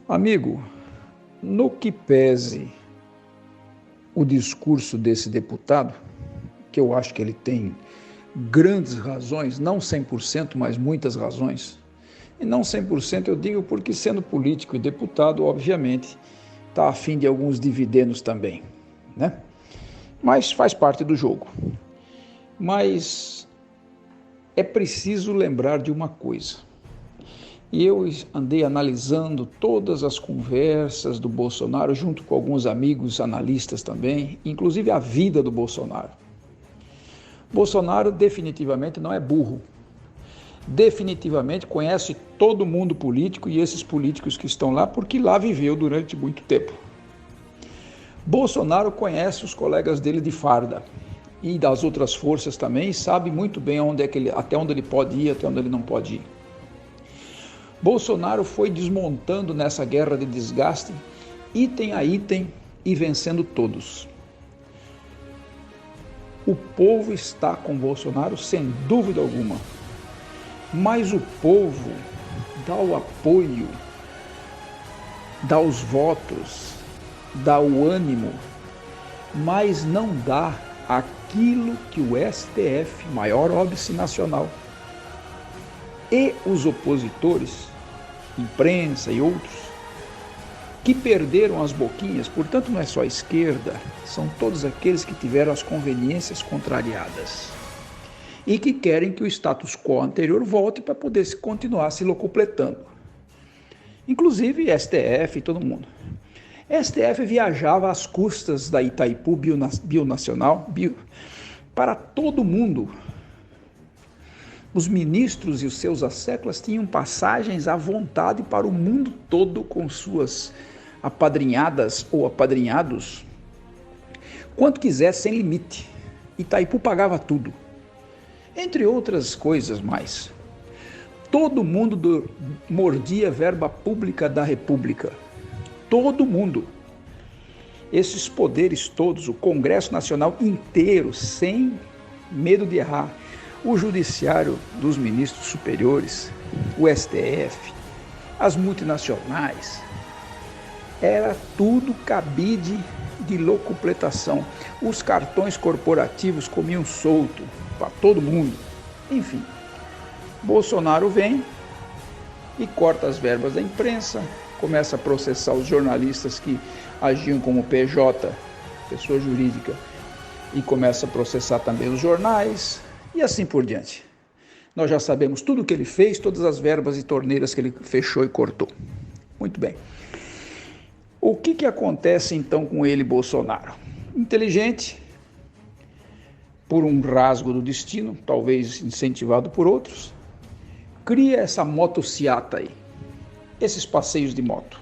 Amigo, no que pese o discurso desse deputado, que eu acho que ele tem grandes razões, não 100%, mas muitas razões, e não 100% eu digo porque sendo político e deputado, obviamente, está afim de alguns dividendos também, né? Mas faz parte do jogo. Mas é preciso lembrar de uma coisa. E eu andei analisando todas as conversas do Bolsonaro, junto com alguns amigos analistas também, inclusive a vida do Bolsonaro. Bolsonaro definitivamente não é burro. Definitivamente conhece todo mundo político e esses políticos que estão lá, porque lá viveu durante muito tempo. Bolsonaro conhece os colegas dele de farda e das outras forças também, e sabe muito bem até onde ele pode ir, até onde ele não pode ir. Bolsonaro foi desmontando nessa guerra de desgaste, item a item, e vencendo todos. O povo está com Bolsonaro, sem dúvida alguma, mas o povo dá o apoio, dá os votos, dá o ânimo, mas não dá aquilo que o STF, maior óbice nacional, e os opositores, imprensa e outros, que perderam as boquinhas, portanto não é só a esquerda, são todos aqueles que tiveram as conveniências contrariadas e que querem que o status quo anterior volte para poder continuar se locupletando. Inclusive STF e todo mundo. STF viajava às custas da Itaipu Bionacional para todo mundo. Os ministros e os seus asseclas tinham passagens à vontade para o mundo todo com suas apadrinhadas ou apadrinhados, quanto quiser, sem limite. Itaipu pagava tudo, entre outras coisas mais. Todo mundo mordia verba pública da República. Todo mundo. Esses poderes todos, o Congresso Nacional inteiro, sem medo de errar, o judiciário dos ministros superiores, o STF, as multinacionais, era tudo cabide de locupletação. Os cartões corporativos comiam solto para todo mundo. Enfim, Bolsonaro vem e corta as verbas da imprensa, começa a processar os jornalistas que agiam como PJ, pessoa jurídica, e começa a processar também os jornais, e assim por diante. Nós já sabemos tudo o que ele fez, todas as verbas e torneiras que ele fechou e cortou. Muito bem. O que acontece então com ele, Bolsonaro? Inteligente, por um rasgo do destino, talvez incentivado por outros, cria essa motociata aí, esses passeios de moto.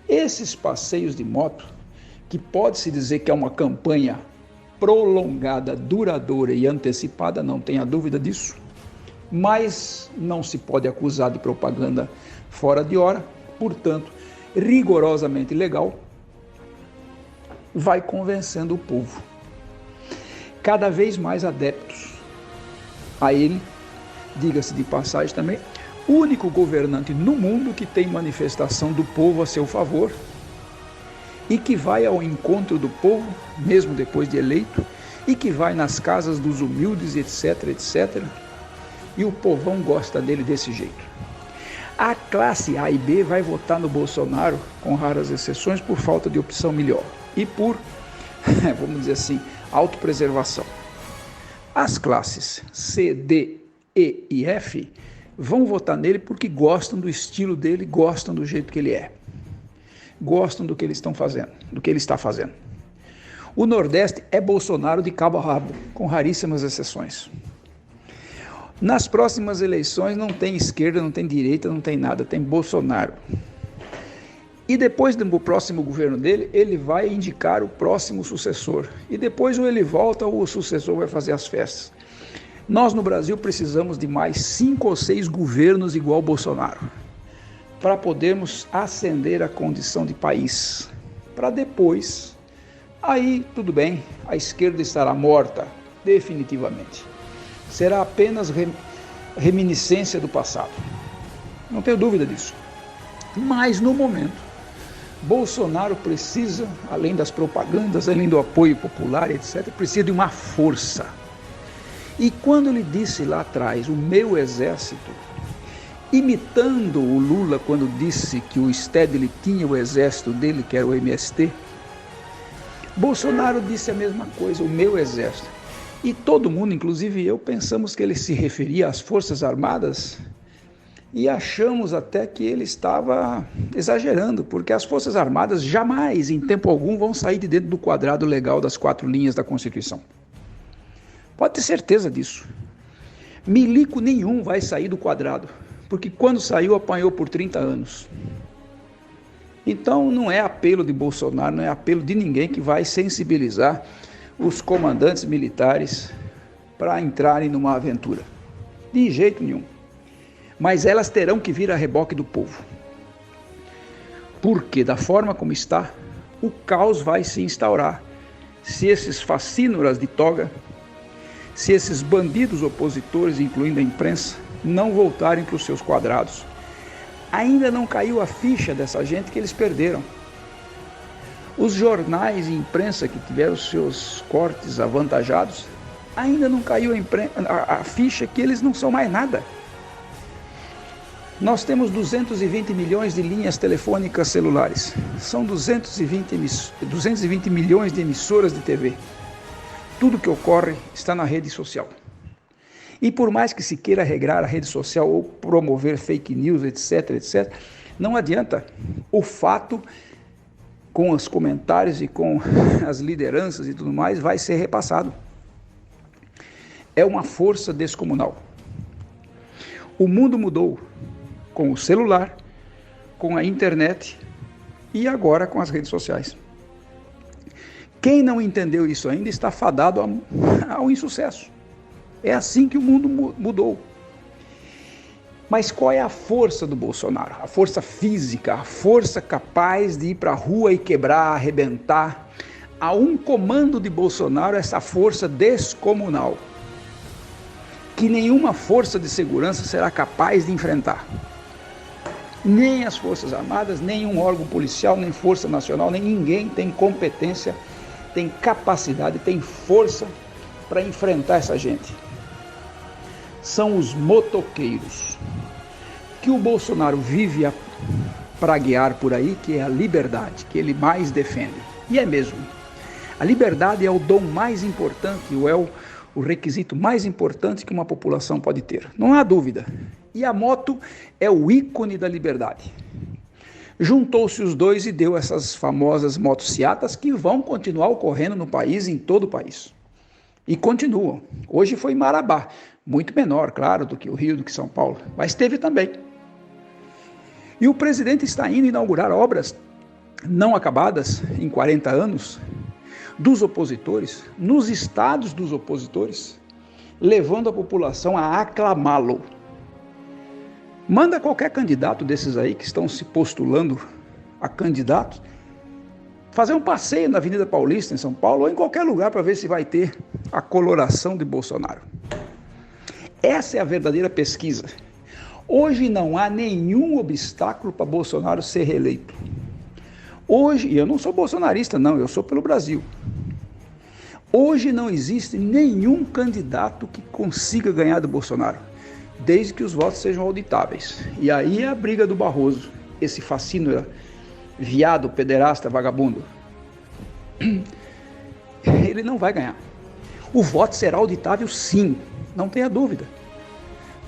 Esses passeios de moto, que pode-se dizer que é uma campanha prolongada, duradoura e antecipada, não tenha dúvida disso, mas não se pode acusar de propaganda fora de hora, portanto, rigorosamente legal, vai convencendo o povo. Cada vez mais adeptos a ele, diga-se de passagem também, o único governante no mundo que tem manifestação do povo a seu favor e que vai ao encontro do povo, mesmo depois de eleito, e que vai nas casas dos humildes, etc, etc, e o povão gosta dele desse jeito. A classe A e B vai votar no Bolsonaro, com raras exceções, por falta de opção melhor e por, vamos dizer assim, autopreservação. As classes C, D, E e F vão votar nele porque gostam do estilo dele, gostam do jeito que ele é. Gostam do que eles estão fazendo, do que ele está fazendo. O Nordeste é Bolsonaro de cabo a rabo, com raríssimas exceções. Nas próximas eleições não tem esquerda, não tem direita, não tem nada, tem Bolsonaro. E depois do próximo governo dele, ele vai indicar o próximo sucessor. E depois ou ele volta ou o sucessor vai fazer as festas. Nós no Brasil precisamos de mais 5 ou 6 governos igual Bolsonaro, para podermos ascender a condição de país. Para depois, aí tudo bem, a esquerda estará morta, definitivamente. Será apenas reminiscência do passado. Não tenho dúvida disso. Mas no momento, Bolsonaro precisa, além das propagandas, além do apoio popular, etc., precisa de uma força. E quando ele disse lá atrás, o meu exército, imitando o Lula quando disse que o Stedley tinha o exército dele, que era o MST, Bolsonaro disse a mesma coisa, o meu exército. E todo mundo, inclusive eu, pensamos que ele se referia às Forças Armadas e achamos até que ele estava exagerando, porque as Forças Armadas jamais, em tempo algum, vão sair de dentro do quadrado legal das 4 linhas da Constituição. Pode ter certeza disso. Milico nenhum vai sair do quadrado, porque quando saiu apanhou por 30 anos. Então não é apelo de Bolsonaro, não é apelo de ninguém que vai sensibilizar os comandantes militares para entrarem numa aventura. De jeito nenhum. Mas elas terão que vir a reboque do povo. Porque da forma como está, o caos vai se instaurar. Se esses facínoras de toga, se esses bandidos opositores, incluindo a imprensa, não voltarem para os seus quadrados. Ainda não caiu a ficha dessa gente que eles perderam. Os jornais e imprensa que tiveram seus cortes avantajados, ainda não caiu a ficha que eles não são mais nada. Nós temos 220 milhões de linhas telefônicas celulares. São 220 milhões de emissoras de TV. Tudo que ocorre está na rede social. E por mais que se queira regrar a rede social ou promover fake news, etc., etc., não adianta. O fato, com os comentários e com as lideranças e tudo mais, vai ser repassado. É uma força descomunal. O mundo mudou com o celular, com a internet e agora com as redes sociais. Quem não entendeu isso ainda está fadado ao insucesso. É assim que o mundo mudou. Mas qual é a força do Bolsonaro? A força física, a força capaz de ir para a rua e quebrar, arrebentar. A um comando de Bolsonaro, essa força descomunal, que nenhuma força de segurança será capaz de enfrentar. Nem as Forças Armadas, nem um órgão policial, nem Força Nacional, nem ninguém tem competência, tem capacidade, tem força para enfrentar essa gente. São os motoqueiros, que o Bolsonaro vive a praguear por aí, que é a liberdade, que ele mais defende. E é mesmo. A liberdade é o dom mais importante, é o requisito mais importante que uma população pode ter. Não há dúvida. E a moto é o ícone da liberdade. Juntou-se os dois e deu essas famosas motocicletas que vão continuar ocorrendo no país, em todo o país. E continuam. Hoje foi em Marabá. Muito menor, claro, do que o Rio, do que São Paulo, mas teve também. E o presidente está indo inaugurar obras não acabadas em 40 anos dos opositores, nos estados dos opositores, levando a população a aclamá-lo. Manda qualquer candidato desses aí que estão se postulando a candidatos fazer um passeio na Avenida Paulista, em São Paulo, ou em qualquer lugar para ver se vai ter a coloração de Bolsonaro. Essa é a verdadeira pesquisa. Hoje não há nenhum obstáculo para Bolsonaro ser reeleito. Hoje, e eu não sou bolsonarista não, eu sou pelo Brasil. Hoje não existe nenhum candidato que consiga ganhar do Bolsonaro, desde que os votos sejam auditáveis. E aí é a briga do Barroso, esse fascínio, viado, pederasta, vagabundo. Ele não vai ganhar. O voto será auditável sim, não tenha dúvida,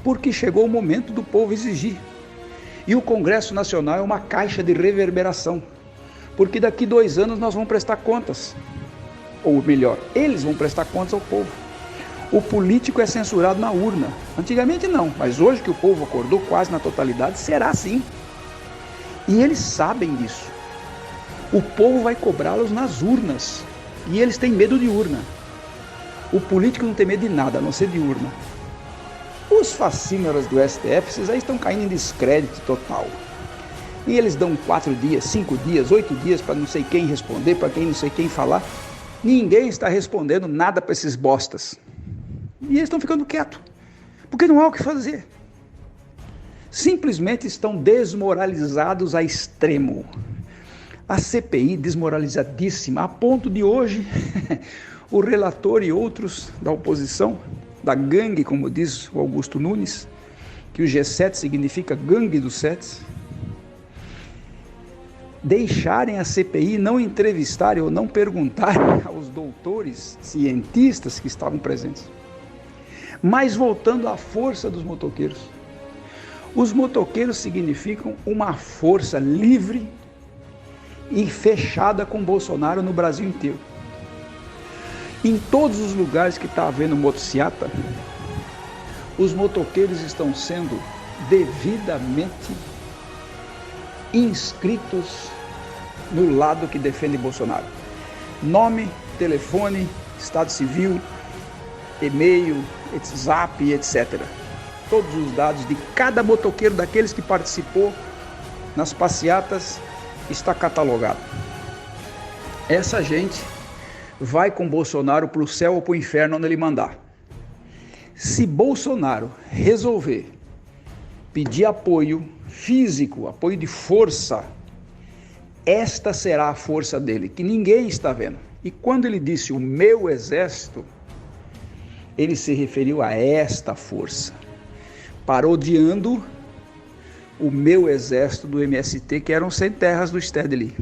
porque chegou o momento do povo exigir. E o Congresso Nacional é uma caixa de reverberação, porque daqui 2 anos nós vamos prestar contas, ou melhor, eles vão prestar contas ao povo. O político é censurado na urna, antigamente não, mas hoje que o povo acordou quase na totalidade, será sim. E eles sabem disso. O povo vai cobrá-los nas urnas, e eles têm medo de urna. O político não tem medo de nada, a não ser de urna. Os fascínoras do STF, esses aí estão caindo em descrédito total. E eles dão 4 dias, 5 dias, 8 dias para não sei quem responder, para quem não sei quem falar. Ninguém está respondendo nada para esses bostas. E eles estão ficando quietos, porque não há o que fazer. simplesmente estão desmoralizados a extremo. A CPI desmoralizadíssima, a ponto de hoje o relator e outros da oposição, da gangue, como diz o Augusto Nunes, que o G7 significa gangue dos sets, deixarem a CPI não entrevistarem ou não perguntarem aos doutores, cientistas que estavam presentes. Mas voltando à força dos motoqueiros. Os motoqueiros significam uma força livre e fechada com Bolsonaro no Brasil inteiro. Em todos os lugares que está havendo motociata, os motoqueiros estão sendo devidamente inscritos no lado que defende Bolsonaro. Nome, telefone, estado civil, e-mail, WhatsApp, etc. Todos os dados de cada motoqueiro daqueles que participou nas passeatas está catalogado. Essa gente vai com Bolsonaro para o céu ou para o inferno onde ele mandar. Se Bolsonaro resolver pedir apoio físico, apoio de força, esta será a força dele, que ninguém está vendo. E quando ele disse o meu exército, ele se referiu a esta força, parodiando o meu exército do MST, que eram sem terras do Stedley,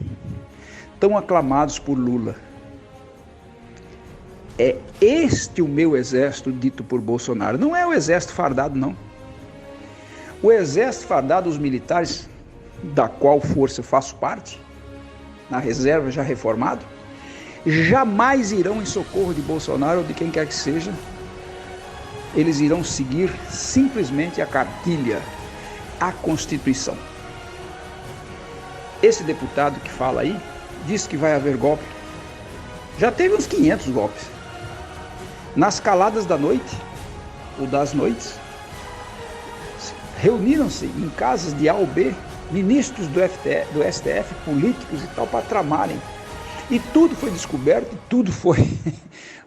tão aclamados por Lula. É este o meu exército dito por Bolsonaro, não é o exército fardado, não. O exército fardado, os militares, da qual força eu faço parte, na reserva já reformado, jamais irão em socorro de Bolsonaro ou de quem quer que seja. Eles irão seguir simplesmente a cartilha, a Constituição. Esse deputado que fala aí, diz que vai haver golpe. Já teve uns 500 golpes. Nas caladas da noite, ou das noites, reuniram-se em casas de A ou B, ministros do STF, políticos e tal, para tramarem. E tudo foi descoberto, tudo foi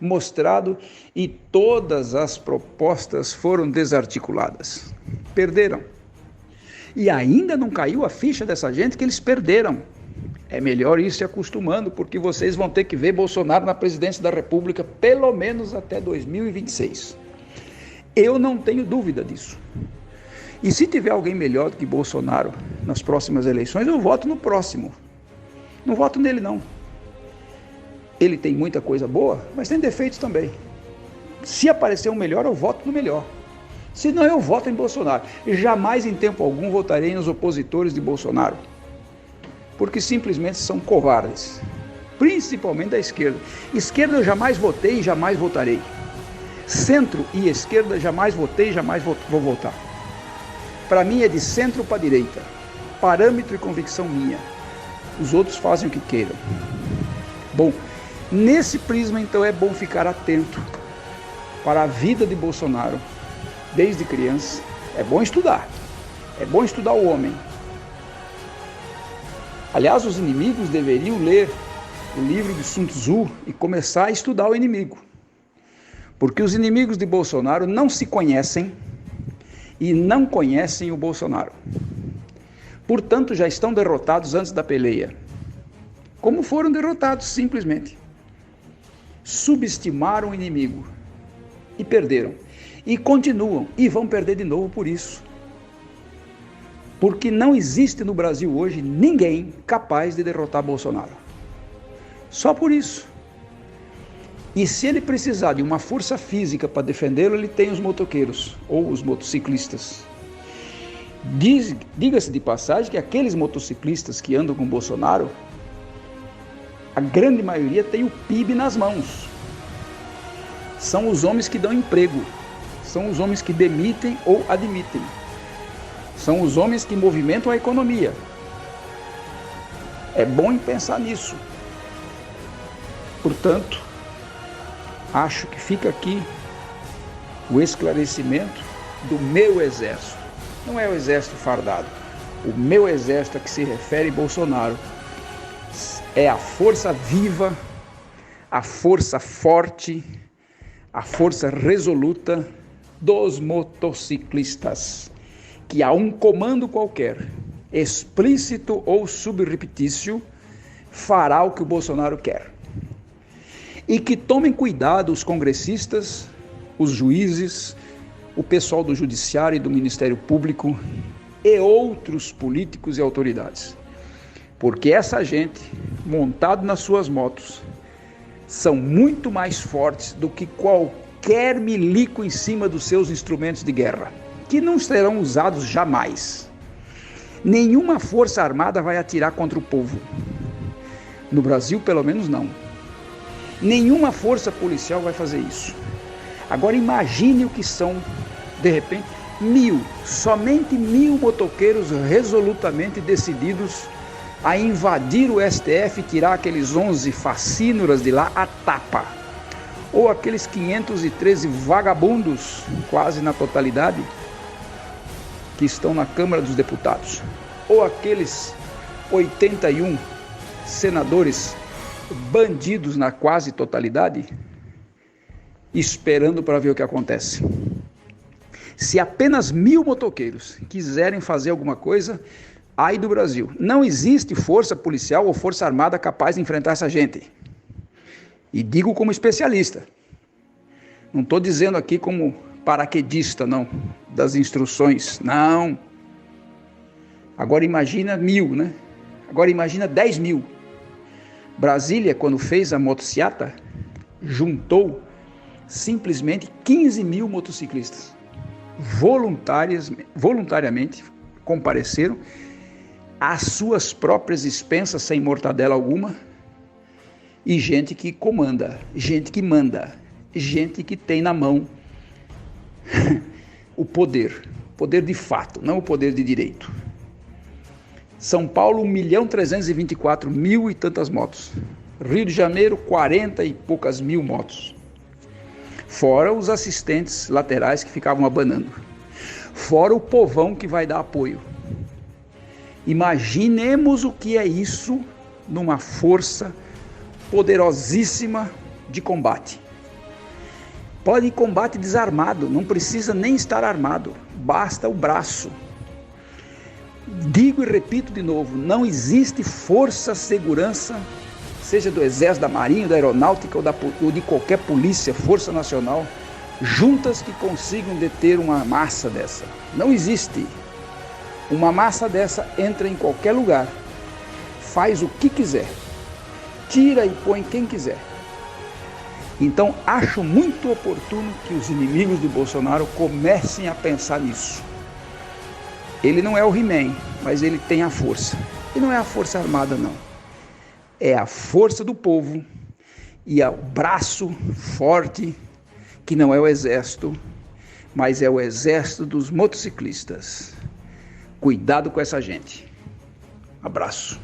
mostrado e todas as propostas foram desarticuladas. Perderam. E ainda não caiu a ficha dessa gente que eles perderam. É melhor ir se acostumando, porque vocês vão ter que ver Bolsonaro na presidência da República pelo menos até 2026. Eu não tenho dúvida disso. E se tiver alguém melhor do que Bolsonaro nas próximas eleições, eu voto no próximo. Não voto nele, não. Ele tem muita coisa boa, mas tem defeitos também. Se aparecer um melhor, eu voto no melhor. Se não, eu voto em Bolsonaro. E jamais em tempo algum votarei nos opositores de Bolsonaro, porque simplesmente são covardes, principalmente da esquerda. Esquerda eu jamais votei e jamais votarei. Centro e esquerda jamais votei e jamais vou votar. Para mim é de centro para direita, parâmetro e convicção minha. Os outros fazem o que queiram. Bom, nesse prisma então é bom ficar atento para a vida de Bolsonaro desde criança. É bom estudar o homem. Aliás, os inimigos deveriam ler o livro de Sun Tzu e começar a estudar o inimigo. Porque os inimigos de Bolsonaro não se conhecem e não conhecem o Bolsonaro. Portanto, já estão derrotados antes da peleia. Como foram derrotados, simplesmente. Subestimaram o inimigo e perderam. E continuam, e vão perder de novo por isso. Porque não existe no Brasil hoje ninguém capaz de derrotar Bolsonaro. Só por isso. E se ele precisar de uma força física para defendê-lo, ele tem os motoqueiros ou os motociclistas. Diga-se de passagem que aqueles motociclistas que andam com Bolsonaro, a grande maioria tem o PIB nas mãos. São os homens que dão emprego, são os homens que demitem ou admitem. São os homens que movimentam a economia. É bom pensar nisso. Portanto, acho que fica aqui o esclarecimento do meu exército. Não é o exército fardado. O meu exército a que se refere Bolsonaro é a força viva, a força forte, a força resoluta dos motociclistas, que há um comando qualquer, explícito ou subreptício, fará o que o Bolsonaro quer. E que tomem cuidado os congressistas, os juízes, o pessoal do Judiciário e do Ministério Público e outros políticos e autoridades. Porque essa gente, montado nas suas motos, são muito mais fortes do que qualquer milico em cima dos seus instrumentos de guerra, que não serão usados jamais. Nenhuma força armada vai atirar contra o povo. No Brasil, pelo menos, não. Nenhuma força policial vai fazer isso. Agora imagine o que são, de repente, somente 1000 motoqueiros resolutamente decididos a invadir o STF e tirar aqueles 11 facínoras de lá a tapa. Ou aqueles 513 vagabundos, quase na totalidade, que estão na Câmara dos Deputados. Ou aqueles 81 senadores bandidos na quase totalidade, esperando para ver o que acontece. Se apenas 1000 motoqueiros quiserem fazer alguma coisa, ai do Brasil. Não existe força policial ou força armada capaz de enfrentar essa gente. E digo como especialista. Não estou dizendo aqui como paraquedista, não, das instruções, não. Agora imagina 1000, né? Agora imagina 10.000. Brasília, quando fez a motociata, juntou simplesmente 15.000 motociclistas. Voluntariamente compareceram às suas próprias expensas, sem mortadela alguma, e gente que comanda, gente que manda, gente que tem na mão o poder de fato, não o poder de direito. São Paulo, 1.324.000 e tantas motos. Rio de Janeiro, 40 e poucas mil motos. Fora os assistentes laterais que ficavam abanando. Fora o povão que vai dar apoio. Imaginemos o que é isso numa força poderosíssima de combate. Pode ir combate desarmado, não precisa nem estar armado, basta o braço. Digo e repito de novo, não existe força, segurança, seja do Exército, da Marinha, da Aeronáutica ou de qualquer polícia, Força Nacional, juntas que consigam deter uma massa dessa. Não existe. Uma massa dessa entra em qualquer lugar, faz o que quiser, tira e põe quem quiser. Então, acho muito oportuno que os inimigos do Bolsonaro comecem a pensar nisso. Ele não é o He-Man, mas ele tem a força. E não é a força armada, não. É a força do povo e o braço forte, que não é o exército, mas é o exército dos motociclistas. Cuidado com essa gente. Abraço.